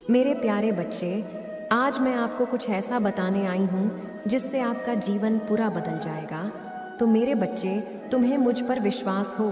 मेरे प्यारे बच्चे, आज मैं आपको कुछ ऐसा बताने आई हूँ जिससे आपका जीवन पूरा बदल जाएगा। तो मेरे बच्चे, तुम्हें मुझ पर विश्वास हो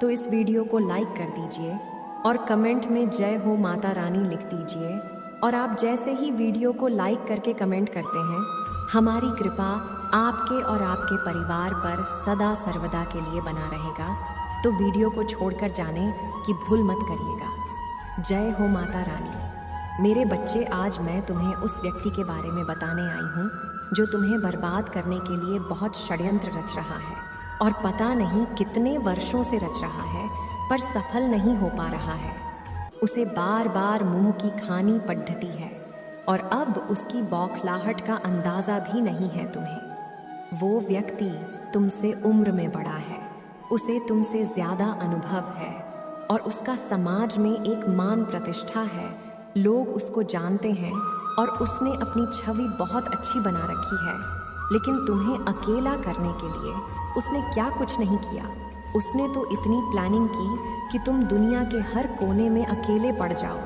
तो इस वीडियो को लाइक कर दीजिए और कमेंट में जय हो माता रानी लिख दीजिए। और आप जैसे ही वीडियो को लाइक करके कमेंट करते हैं, हमारी कृपा आपके और आपके परिवार पर सदा सर्वदा के लिए बना रहेगा। तो वीडियो को छोड़कर जाने की भूल मत करिएगा। जय हो माता रानी। मेरे बच्चे, आज मैं तुम्हें उस व्यक्ति के बारे में बताने आई हूँ जो तुम्हें बर्बाद करने के लिए बहुत षड्यंत्र रच रहा है और पता नहीं कितने वर्षों से रच रहा है, पर सफल नहीं हो पा रहा है। उसे बार बार मुंह की खानी पद्धति है और अब उसकी बौखलाहट का अंदाज़ा भी नहीं है तुम्हें। वो व्यक्ति तुमसे उम्र में बड़ा है, उसे तुमसे ज़्यादा अनुभव है और उसका समाज में एक मान प्रतिष्ठा है। लोग उसको जानते हैं और उसने अपनी छवि बहुत अच्छी बना रखी है। लेकिन तुम्हें अकेला करने के लिए उसने क्या कुछ नहीं किया। उसने तो इतनी प्लानिंग की कि तुम दुनिया के हर कोने में अकेले पड़ जाओ,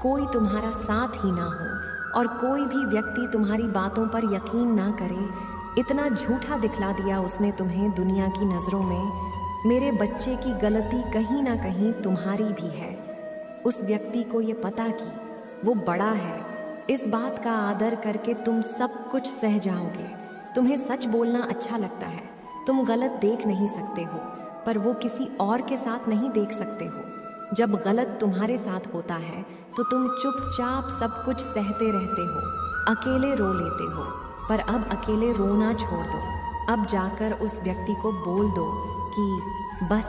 कोई तुम्हारा साथ ही ना हो और कोई भी व्यक्ति तुम्हारी बातों पर यकीन ना करे। इतना झूठा दिखला दिया उसने तुम्हें दुनिया की नज़रों में। मेरे बच्चे की गलती कहीं ना कहीं तुम्हारी भी है। उस व्यक्ति को ये पता कि वो बड़ा है, इस बात का आदर करके तुम सब कुछ सह जाओगे। तुम्हें सच बोलना अच्छा लगता है, तुम गलत देख नहीं सकते हो, पर वो किसी और के साथ नहीं देख सकते हो। जब गलत तुम्हारे साथ होता है तो तुम चुपचाप सब कुछ सहते रहते हो, अकेले रो लेते हो। पर अब अकेले रोना छोड़ दो, अब जाकर उस व्यक्ति को बोल दो कि बस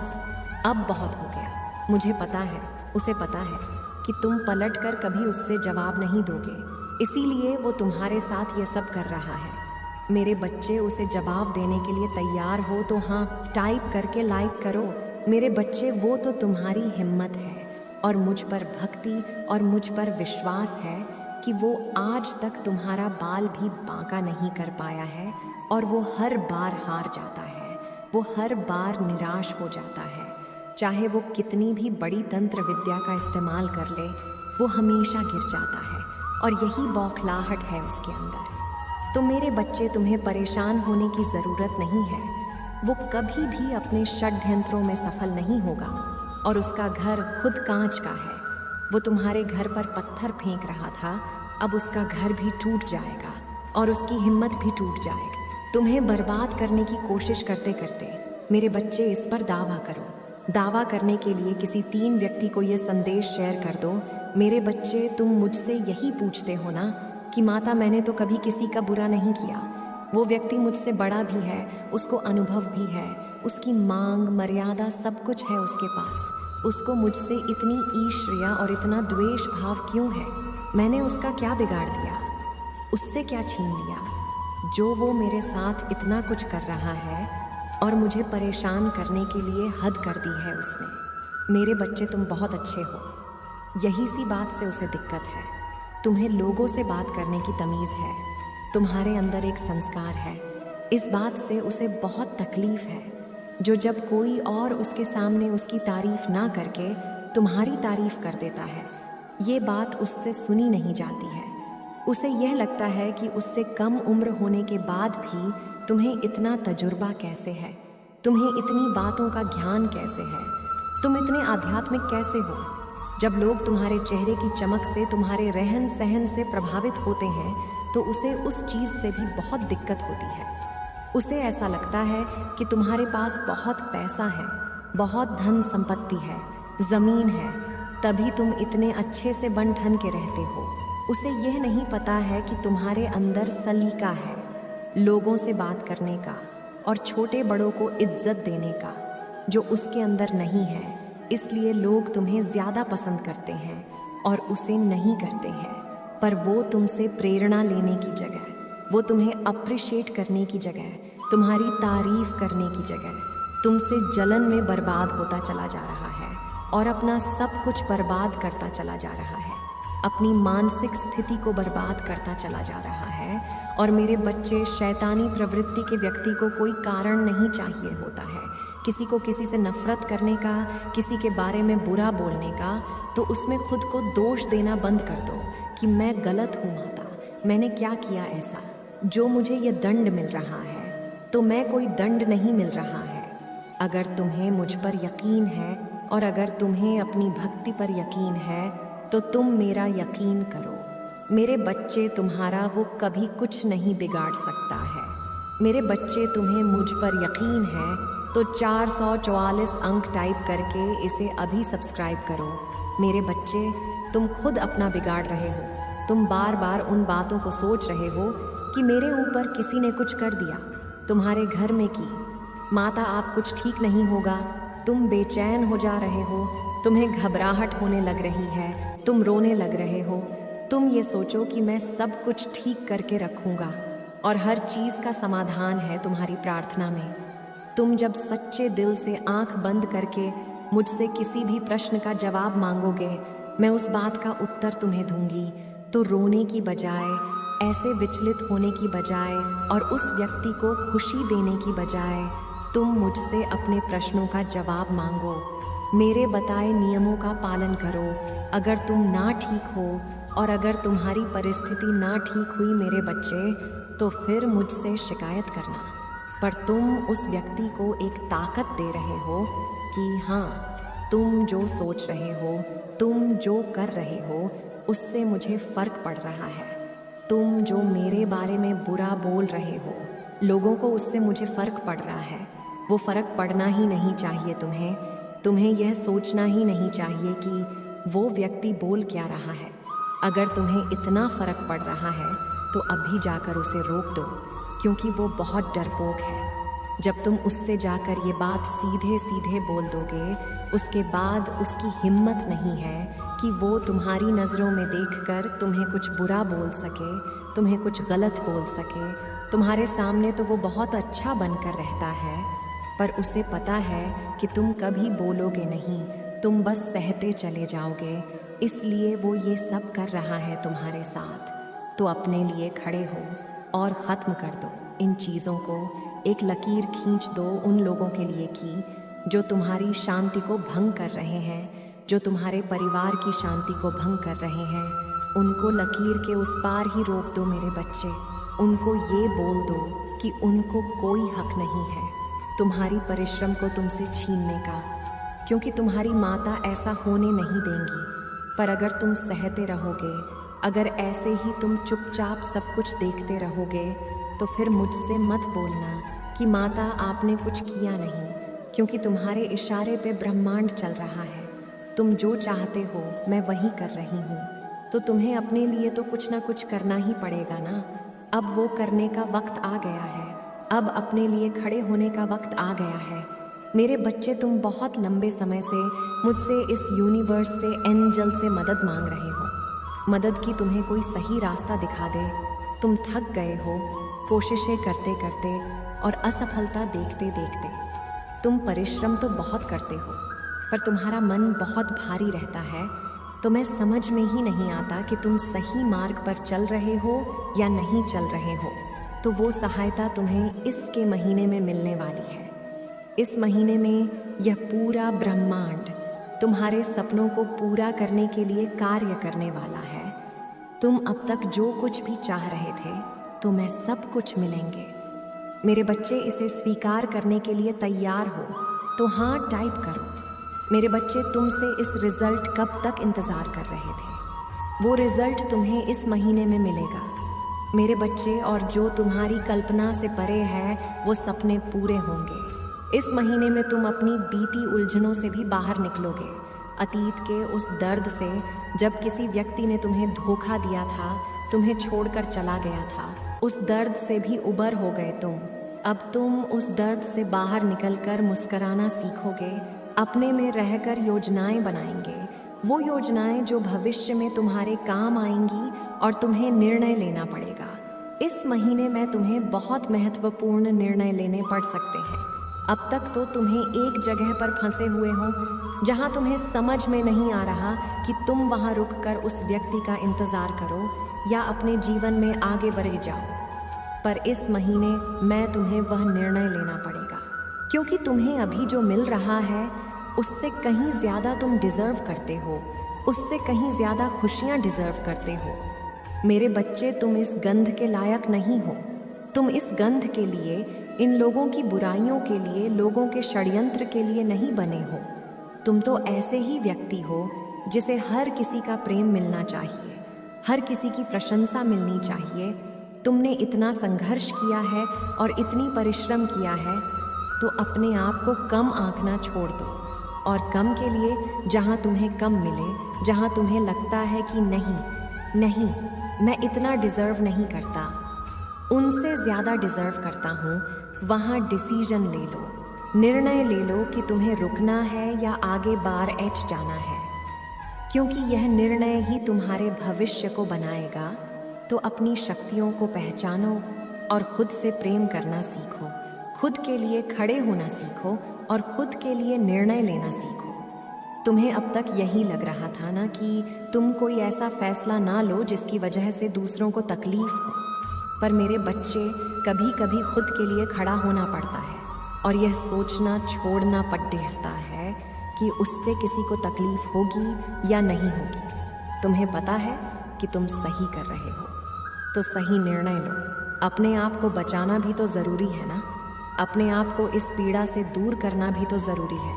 अब बहुत हो गया। मुझे पता है, उसे पता है कि तुम पलटकर कभी उससे जवाब नहीं दोगे, इसीलिए वो तुम्हारे साथ ये सब कर रहा है। मेरे बच्चे, उसे जवाब देने के लिए तैयार हो तो हाँ टाइप करके लाइक करो। मेरे बच्चे, वो तो तुम्हारी हिम्मत है और मुझ पर भक्ति और मुझ पर विश्वास है कि वो आज तक तुम्हारा बाल भी बांका नहीं कर पाया है और वो हर बार हार जाता है, वो हर बार निराश हो जाता है। चाहे वो कितनी भी बड़ी तंत्र विद्या का इस्तेमाल कर ले, वो हमेशा गिर जाता है और यही बौखलाहट है उसके अंदर। तो मेरे बच्चे, तुम्हें परेशान होने की ज़रूरत नहीं है। वो कभी भी अपने षड्यंत्रों में सफल नहीं होगा और उसका घर खुद कांच का है। वो तुम्हारे घर पर पत्थर फेंक रहा था, अब उसका घर भी टूट जाएगा और उसकी हिम्मत भी टूट जाएगी। तुम्हें बर्बाद करने की कोशिश करते करते मेरे बच्चे, इस पर दावा करो। दावा करने के लिए किसी 3 व्यक्ति को यह संदेश शेयर कर दो। मेरे बच्चे, तुम मुझसे यही पूछते हो ना कि माता, मैंने तो कभी किसी का बुरा नहीं किया। वो व्यक्ति मुझसे बड़ा भी है, उसको अनुभव भी है, उसकी मांग मर्यादा सब कुछ है उसके पास। उसको मुझसे इतनी ईर्ष्या और इतना द्वेष भाव क्यों है? मैंने उसका क्या बिगाड़ दिया? उससे क्या छीन लिया जो वो मेरे साथ इतना कुछ कर रहा है और मुझे परेशान करने के लिए हद कर दी है उसने। मेरे बच्चे, तुम बहुत अच्छे हो, यही सी बात से उसे दिक्कत है। तुम्हें लोगों से बात करने की तमीज़ है, तुम्हारे अंदर एक संस्कार है। इस बात से उसे बहुत तकलीफ़ है जो जब कोई और उसके सामने उसकी तारीफ़ ना करके तुम्हारी तारीफ़ कर देता है, ये बात उससे सुनी नहीं जाती है। उसे यह लगता है कि उससे कम उम्र होने के बाद भी तुम्हें इतना तजुर्बा कैसे है, तुम्हें इतनी बातों का ज्ञान कैसे है, तुम इतने आध्यात्मिक कैसे हो। जब लोग तुम्हारे चेहरे की चमक से, तुम्हारे रहन सहन से प्रभावित होते हैं तो उसे उस चीज़ से भी बहुत दिक्कत होती है। उसे ऐसा लगता है कि तुम्हारे पास बहुत पैसा है, बहुत धन संपत्ति है, ज़मीन है, तभी तुम इतने अच्छे से बन ठन के रहते हो। उसे यह नहीं पता है कि तुम्हारे अंदर सलीका है, लोगों से बात करने का और छोटे बड़ों को इज्जत देने का, जो उसके अंदर नहीं है। इसलिए लोग तुम्हें ज़्यादा पसंद करते हैं और उसे नहीं करते हैं। पर वो तुमसे प्रेरणा लेने की जगह, वो तुम्हें अप्रिशिएट करने की जगह, तुम्हारी तारीफ करने की जगह तुमसे जलन में बर्बाद होता चला जा रहा है और अपना सब कुछ बर्बाद करता चला जा रहा है, अपनी मानसिक स्थिति को बर्बाद करता चला जा रहा है। और मेरे बच्चे, शैतानी प्रवृत्ति के व्यक्ति को कोई कारण नहीं चाहिए होता है, किसी को किसी से नफरत करने का, किसी के बारे में बुरा बोलने का, तो उसमें खुद को दोष देना बंद कर दो कि मैं गलत हूँ माता, मैंने क्या किया ऐसा जो मुझे ये दंड मिल रहा है। तो मैं कोई दंड नहीं मिल रहा है। अगर तुम्हें मुझ पर यकीन है और अगर तुम्हें अपनी भक्ति पर यकीन है तो तुम मेरा यकीन करो। मेरे बच्चे, तुम्हारा वो कभी कुछ नहीं बिगाड़ सकता है। मेरे बच्चे, तुम्हें मुझ पर यकीन है तो 444 अंक टाइप करके इसे अभी सब्सक्राइब करो। मेरे बच्चे, तुम खुद अपना बिगाड़ रहे हो। तुम बार बार उन बातों को सोच रहे हो कि मेरे ऊपर किसी ने कुछ कर दिया, तुम्हारे घर में की माता, आप कुछ ठीक नहीं होगा। तुम बेचैन हो जा रहे हो, तुम्हें घबराहट होने लग रही है, तुम रोने लग रहे हो। तुम ये सोचो कि मैं सब कुछ ठीक करके रखूँगा और हर चीज़ का समाधान है तुम्हारी प्रार्थना में। तुम जब सच्चे दिल से आंख बंद करके मुझसे किसी भी प्रश्न का जवाब मांगोगे, मैं उस बात का उत्तर तुम्हें दूंगी। तो रोने की बजाय, ऐसे विचलित होने की बजाय और उस व्यक्ति को खुशी देने की बजाय तुम मुझसे अपने प्रश्नों का जवाब मांगो। मेरे बताए नियमों का पालन करो। अगर तुम ना ठीक हो और अगर तुम्हारी परिस्थिति ना ठीक हुई मेरे बच्चे, तो फिर मुझसे शिकायत करना। पर तुम उस व्यक्ति को एक ताकत दे रहे हो कि हाँ, तुम जो सोच रहे हो, तुम जो कर रहे हो, उससे मुझे फ़र्क पड़ रहा है। तुम जो मेरे बारे में बुरा बोल रहे हो, लोगों को उससे मुझे फ़र्क पड़ रहा है। वो फ़र्क पड़ना ही नहीं चाहिए तुम्हें। तुम्हें यह सोचना ही नहीं चाहिए कि वो व्यक्ति बोल क्या रहा है। अगर तुम्हें इतना फ़र्क पड़ रहा है तो अभी जाकर उसे रोक दो, क्योंकि वो बहुत डरपोक है। जब तुम उससे जाकर ये बात सीधे सीधे बोल दोगे, उसके बाद उसकी हिम्मत नहीं है कि वो तुम्हारी नज़रों में देखकर तुम्हें कुछ बुरा बोल सके, तुम्हें कुछ गलत बोल सके। तुम्हारे सामने तो वो बहुत अच्छा बनकर रहता है, पर उसे पता है कि तुम कभी बोलोगे नहीं, तुम बस सहते चले जाओगे। इसलिए वो ये सब कर रहा है तुम्हारे साथ। तो अपने लिए खड़े हो और ख़त्म कर दो इन चीज़ों को। एक लकीर खींच दो उन लोगों के लिए कि जो तुम्हारी शांति को भंग कर रहे हैं, जो तुम्हारे परिवार की शांति को भंग कर रहे हैं। उनको लकीर के उस पार ही रोक दो मेरे बच्चे। उनको ये बोल दो कि उनको कोई हक नहीं है तुम्हारी परिश्रम को तुमसे छीनने का, क्योंकि तुम्हारी माता ऐसा होने नहीं देंगी। पर अगर तुम सहते रहोगे, अगर ऐसे ही तुम चुपचाप सब कुछ देखते रहोगे, तो फिर मुझसे मत बोलना कि माता आपने कुछ किया नहीं, क्योंकि तुम्हारे इशारे पे ब्रह्मांड चल रहा है। तुम जो चाहते हो मैं वही कर रही हूँ। तो तुम्हें अपने लिए तो कुछ ना कुछ करना ही पड़ेगा ना। अब वो करने का वक्त आ गया है। अब अपने लिए खड़े होने का वक्त आ गया है। मेरे बच्चे, तुम बहुत लंबे समय से मुझसे, इस यूनिवर्स से, एंजल से मदद मांग रहे हो। मदद की तुम्हें कोई सही रास्ता दिखा दे। तुम थक गए हो कोशिशें करते करते और असफलता देखते देखते। तुम परिश्रम तो बहुत करते हो, पर तुम्हारा मन बहुत भारी रहता है। तो मैं समझ में ही नहीं आता कि तुम सही मार्ग पर चल रहे हो या नहीं चल रहे हो। तो वो सहायता तुम्हें इसके महीने में मिलने वाली है। इस महीने में यह पूरा ब्रह्मांड तुम्हारे सपनों को पूरा करने के लिए कार्य करने वाला है। तुम अब तक जो कुछ भी चाह रहे थे, तुम्हें सब कुछ मिलेंगे। मेरे बच्चे, इसे स्वीकार करने के लिए तैयार हो तो हाँ टाइप करो। मेरे बच्चे, तुमसे इस रिज़ल्ट कब तक इंतज़ार कर रहे थे? वो रिज़ल्ट तुम्हें इस महीने में मिलेगा मेरे बच्चे। और जो तुम्हारी कल्पना से परे है, वो सपने पूरे होंगे। इस महीने में तुम अपनी बीती उलझनों से भी बाहर निकलोगे। अतीत के उस दर्द से, जब किसी व्यक्ति ने तुम्हें धोखा दिया था, तुम्हें छोड़कर चला गया था, उस दर्द से भी उबर हो गए तुम। अब तुम उस दर्द से बाहर निकलकर मुस्कुराना सीखोगे। अपने में रहकर योजनाएं बनाएंगे, वो योजनाएं जो भविष्य में तुम्हारे काम आएंगी और तुम्हें निर्णय लेना पड़ेगा। इस महीने में तुम्हें बहुत महत्वपूर्ण निर्णय लेने पड़ सकते हैं। अब तक तो तुम्हें एक जगह पर फंसे हुए हो, जहां तुम्हें समझ में नहीं आ रहा कि तुम वहां रुककर उस व्यक्ति का इंतज़ार करो या अपने जीवन में आगे बढ़ जाओ। पर इस महीने मैं तुम्हें वह निर्णय लेना पड़ेगा। क्योंकि तुम्हें अभी जो मिल रहा है उससे कहीं ज़्यादा तुम डिज़र्व करते हो, उससे कहीं ज़्यादा खुशियाँ डिज़र्व करते हो। मेरे बच्चे, तुम इस गंध के लायक नहीं हो। तुम इस गंध के लिए, इन लोगों की बुराइयों के लिए, लोगों के षड्यंत्र के लिए नहीं बने हो। तुम तो ऐसे ही व्यक्ति हो जिसे हर किसी का प्रेम मिलना चाहिए, हर किसी की प्रशंसा मिलनी चाहिए। तुमने इतना संघर्ष किया है और इतनी परिश्रम किया है, तो अपने आप को कम आंकना छोड़ दो। और कम के लिए जहाँ तुम्हें कम मिले, जहाँ तुम्हें लगता है कि नहीं, मैं इतना डिज़र्व नहीं करता, उनसे ज़्यादा डिज़र्व करता हूँ, वहाँ डिसीजन ले लो, निर्णय ले लो कि तुम्हें रुकना है या आगे बार एच जाना है। क्योंकि यह निर्णय ही तुम्हारे भविष्य को बनाएगा। तो अपनी शक्तियों को पहचानो और खुद से प्रेम करना सीखो, खुद के लिए खड़े होना सीखो और खुद के लिए निर्णय लेना सीखो। तुम्हें अब तक यही लग रहा था ना कि तुम कोई ऐसा फैसला ना लो जिसकी वजह से दूसरों को तकलीफ हो। पर मेरे बच्चे, कभी कभी खुद के लिए खड़ा होना पड़ता है और यह सोचना छोड़ना पड़ता है कि उससे किसी को तकलीफ होगी या नहीं होगी। तुम्हें पता है कि तुम सही कर रहे हो, तो सही निर्णय लो। अपने आप को बचाना भी तो ज़रूरी है ना, अपने आप को इस पीड़ा से दूर करना भी तो ज़रूरी है।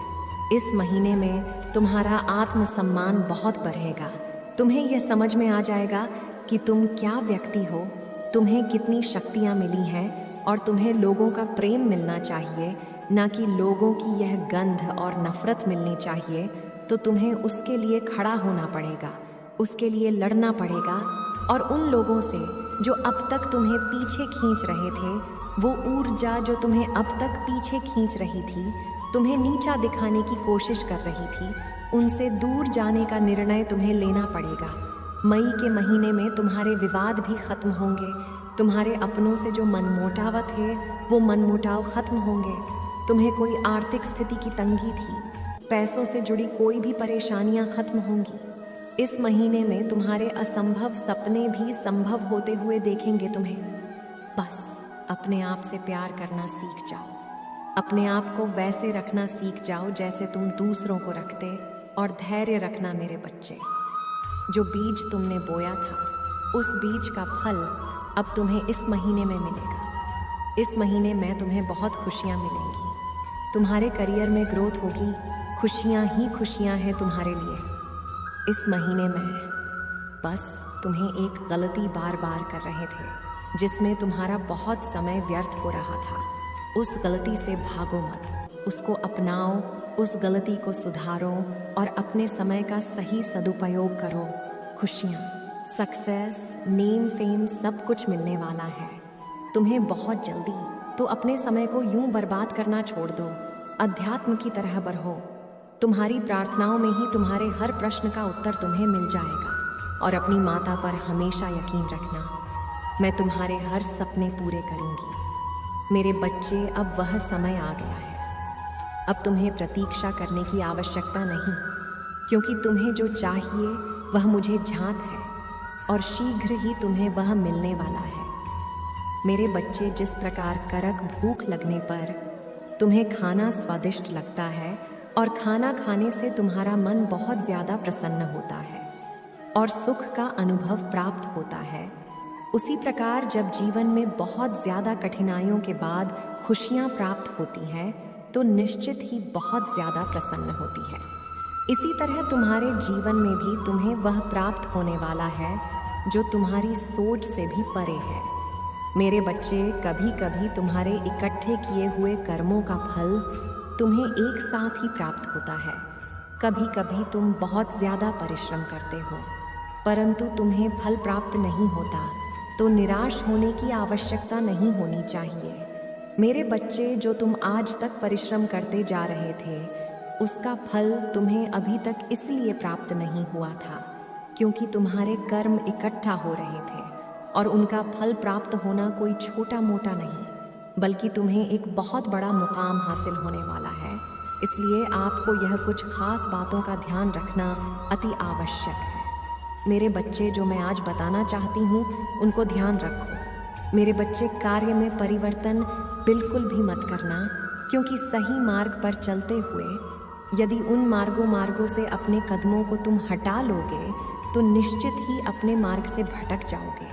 इस महीने में तुम्हारा आत्मसम्मान बहुत बढ़ेगा। तुम्हें यह समझ में आ जाएगा कि तुम क्या व्यक्ति हो, तुम्हें कितनी शक्तियाँ मिली हैं और तुम्हें लोगों का प्रेम मिलना चाहिए, ना कि लोगों की यह गंध और नफ़रत मिलनी चाहिए। तो तुम्हें उसके लिए खड़ा होना पड़ेगा, उसके लिए लड़ना पड़ेगा। और उन लोगों से जो अब तक तुम्हें पीछे खींच रहे थे, वो ऊर्जा जो तुम्हें अब तक पीछे खींच रही थी, तुम्हें नीचा दिखाने की कोशिश कर रही थी, उनसे दूर जाने का निर्णय तुम्हें लेना पड़ेगा। मई के महीने में तुम्हारे विवाद भी खत्म होंगे, तुम्हारे अपनों से जो मनमुटाव थे वो मनमुटाव खत्म होंगे। तुम्हें कोई आर्थिक स्थिति की तंगी थी, पैसों से जुड़ी कोई भी परेशानियां खत्म होंगी। इस महीने में तुम्हारे असंभव सपने भी संभव होते हुए देखेंगे तुम्हें। बस अपने आप से प्यार करना सीख जाओ, अपने आप को वैसे रखना सीख जाओ जैसे तुम दूसरों को रखते, और धैर्य रखना मेरे बच्चे। जो बीज तुमने बोया था, उस बीज का फल अब तुम्हें इस महीने में मिलेगा। इस महीने में तुम्हें बहुत खुशियाँ मिलेंगी, तुम्हारे करियर में ग्रोथ होगी, खुशियाँ ही खुशियाँ हैं तुम्हारे लिए। इस महीने में बस तुम्हें एक गलती बार बार कर रहे थे, जिसमें तुम्हारा बहुत समय व्यर्थ हो रहा था। उस गलती से भागो मत, उसको अपनाओ, उस गलती को सुधारो और अपने समय का सही सदुपयोग करो। खुशियाँ, सक्सेस, नेम, फेम सब कुछ मिलने वाला है तुम्हें बहुत जल्दी। तो अपने समय को यूं बर्बाद करना छोड़ दो, अध्यात्म की तरह बढ़ो। तुम्हारी प्रार्थनाओं में ही तुम्हारे हर प्रश्न का उत्तर तुम्हें मिल जाएगा। और अपनी माता पर हमेशा यकीन रखना, मैं तुम्हारे हर सपने पूरे करूंगी। मेरे बच्चे, अब वह समय आ गया है। अब तुम्हें प्रतीक्षा करने की आवश्यकता नहीं, क्योंकि तुम्हें जो चाहिए वह मुझे झांत है और शीघ्र ही तुम्हें वह मिलने वाला है। मेरे बच्चे, जिस प्रकार करक भूख लगने पर तुम्हें खाना स्वादिष्ट लगता है और खाना खाने से तुम्हारा मन बहुत ज़्यादा प्रसन्न होता है और सुख का अनुभव प्राप्त होता है, उसी प्रकार जब जीवन में बहुत ज़्यादा कठिनाइयों के बाद खुशियाँ प्राप्त होती हैं तो निश्चित ही बहुत ज़्यादा प्रसन्न होती है। इसी तरह तुम्हारे जीवन में भी तुम्हें वह प्राप्त होने वाला है जो तुम्हारी सोच से भी परे है। मेरे बच्चे, कभी कभी तुम्हारे इकट्ठे किए हुए कर्मों का फल तुम्हें एक साथ ही प्राप्त होता है। कभी कभी तुम बहुत ज़्यादा परिश्रम करते हो परंतु तुम्हें फल प्राप्त नहीं होता, तो निराश होने की आवश्यकता नहीं होनी चाहिए। मेरे बच्चे, जो तुम आज तक परिश्रम करते जा रहे थे, उसका फल तुम्हें अभी तक इसलिए प्राप्त नहीं हुआ था क्योंकि तुम्हारे कर्म इकट्ठा हो रहे थे और उनका फल प्राप्त होना कोई छोटा मोटा नहीं, बल्कि तुम्हें एक बहुत बड़ा मुकाम हासिल होने वाला है। इसलिए आपको यह कुछ खास बातों का ध्यान रखना अति आवश्यक है। मेरे बच्चे, जो मैं आज बताना चाहती हूँ उनको ध्यान रखो। मेरे बच्चे, कार्य में परिवर्तन बिल्कुल भी मत करना, क्योंकि सही मार्ग पर चलते हुए यदि उन मार्गों से अपने कदमों को तुम हटा लोगे तो निश्चित ही अपने मार्ग से भटक जाओगे।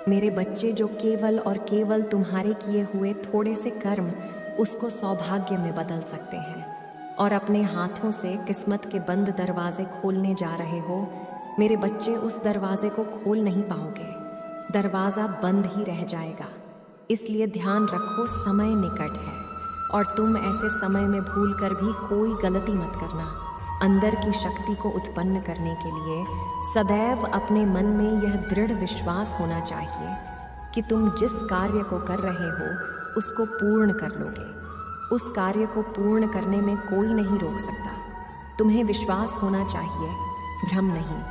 मेरे बच्चे, जो केवल और केवल तुम्हारे किए हुए थोड़े से कर्म उसको सौभाग्य में बदल सकते हैं और अपने हाथों से किस्मत के बंद दरवाजे खोलने जा रहे हो, मेरे बच्चे उस दरवाजे को खोल नहीं पाओगे। दरवाज़ा बंद ही रह जाएगा। इसलिए ध्यान रखो, समय निकट है और तुम ऐसे समय में भूल कर भी कोई गलती मत करना। अंदर की शक्ति को उत्पन्न करने के लिए सदैव अपने मन में यह दृढ़ विश्वास होना चाहिए कि तुम जिस कार्य को कर रहे हो उसको पूर्ण कर लोगे। उस कार्य को पूर्ण करने में कोई नहीं रोक सकता। तुम्हें विश्वास होना चाहिए, भ्रम नहीं,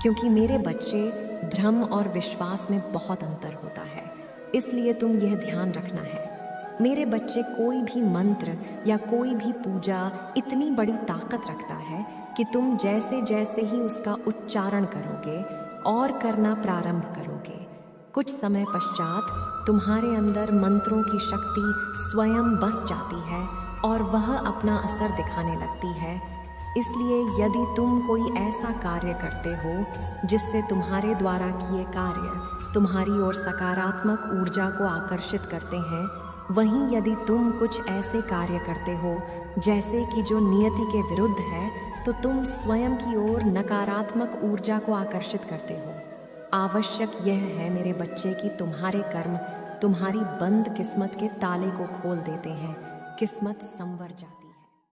क्योंकि मेरे बच्चे, भ्रम और विश्वास में बहुत अंतर होता है। इसलिए तुम यह ध्यान रखना है, मेरे बच्चे, कोई भी मंत्र या कोई भी पूजा इतनी बड़ी ताकत रखता है कि तुम जैसे जैसे ही उसका उच्चारण करोगे और करना प्रारंभ करोगे, कुछ समय पश्चात तुम्हारे अंदर मंत्रों की शक्ति स्वयं बस जाती है और वह अपना असर दिखाने लगती है। इसलिए यदि तुम कोई ऐसा कार्य करते हो जिससे तुम्हारे द्वारा किए कार्य तुम्हारी ओर सकारात्मक ऊर्जा को आकर्षित करते हैं, वहीं यदि तुम कुछ ऐसे कार्य करते हो जैसे कि जो नियति के विरुद्ध है, तो तुम स्वयं की ओर नकारात्मक ऊर्जा को आकर्षित करते हो। आवश्यक यह है मेरे बच्चे कि तुम्हारे कर्म तुम्हारी बंद किस्मत के ताले को खोल देते हैं, किस्मत संवर जाती है।